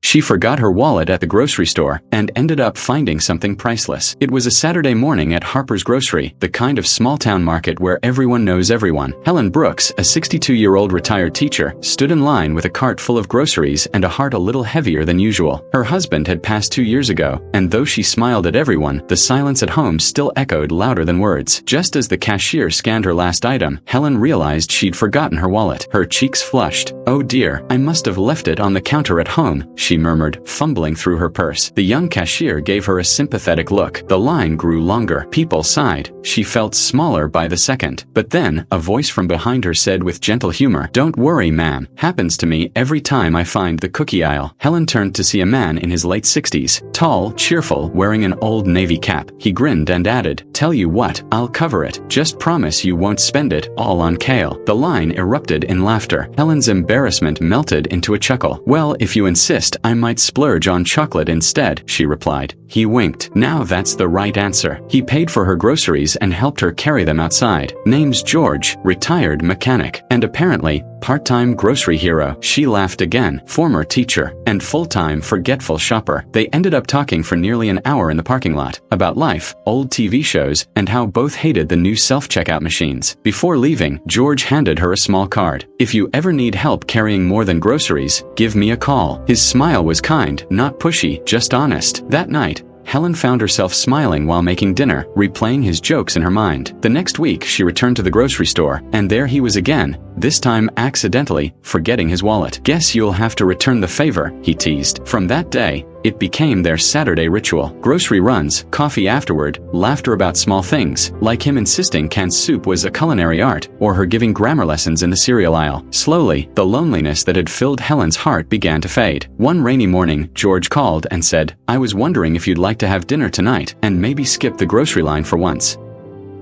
She forgot her wallet at the grocery store and ended up finding something priceless. It was a Saturday morning at Harper's Grocery, the kind of small-town market where everyone knows everyone. Helen Brooks, a 62-year-old retired teacher, stood in line with a cart full of groceries and a heart a little heavier than usual. Her husband had passed 2 years ago, and though she smiled at everyone, the silence at home still echoed louder than words. Just as the cashier scanned her last item, Helen realized she'd forgotten her wallet. Her cheeks flushed. "Oh dear, I must have left it on the counter at home," she murmured, fumbling through her purse. The young cashier gave her a sympathetic look. The line grew longer. People sighed. She felt smaller by the second. But then, a voice from behind her said with gentle humor, "Don't worry, ma'am. Happens to me every time I find the cookie aisle." Helen turned to see a man in his late 60s, tall, cheerful, wearing an old navy cap. He grinned and added, "Tell you what, I'll cover it. Just promise you won't spend it all on kale." The line erupted in laughter. Helen's embarrassment melted into a chuckle. "Well, if you insist, I might splurge on chocolate instead," she replied. He winked. "Now that's the right answer." He paid for her groceries and helped her carry them outside. Name's George, retired mechanic, and apparently, part-time grocery hero. She laughed again. Former teacher, and full-time forgetful shopper. They ended up talking for nearly an hour in the parking lot, about life, old TV shows, and how both hated the new self-checkout machines. Before leaving, George handed her a small card. "If you ever need help carrying more than groceries, give me a call." His smile was kind, not pushy, just honest. That night, Helen found herself smiling while making dinner, replaying his jokes in her mind. The next week, she returned to the grocery store, and there he was again, this time accidentally, forgetting his wallet. "Guess you'll have to return the favor," he teased. From that day, it became their Saturday ritual. Grocery runs, coffee afterward, laughter about small things, like him insisting canned soup was a culinary art, or her giving grammar lessons in the cereal aisle. Slowly, the loneliness that had filled Helen's heart began to fade. One rainy morning, George called and said, "I was wondering if you'd like to have dinner tonight, and maybe skip the grocery line for once."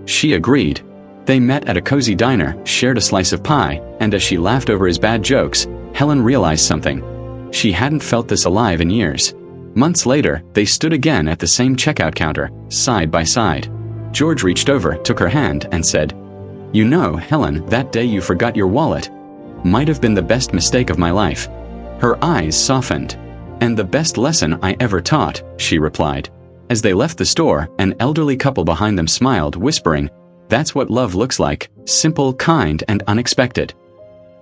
She agreed. They met at a cozy diner, shared a slice of pie, and as she laughed over his bad jokes, Helen realized something. She hadn't felt this alive in years. Months later, they stood again at the same checkout counter, side by side. George reached over, took her hand, and said, "You know, Helen, that day you forgot your wallet might have been the best mistake of my life." Her eyes softened. "And the best lesson I ever taught," she replied. As they left the store, an elderly couple behind them smiled, whispering, "That's what love looks like, simple, kind, and unexpected."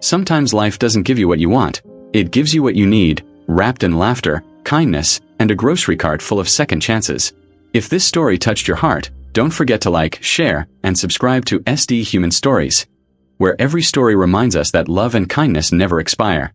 Sometimes life doesn't give you what you want. It gives you what you need, wrapped in laughter, kindness, and a grocery cart full of second chances. If this story touched your heart, don't forget to like, share, and subscribe to SD Human Stories, where every story reminds us that love and kindness never expire.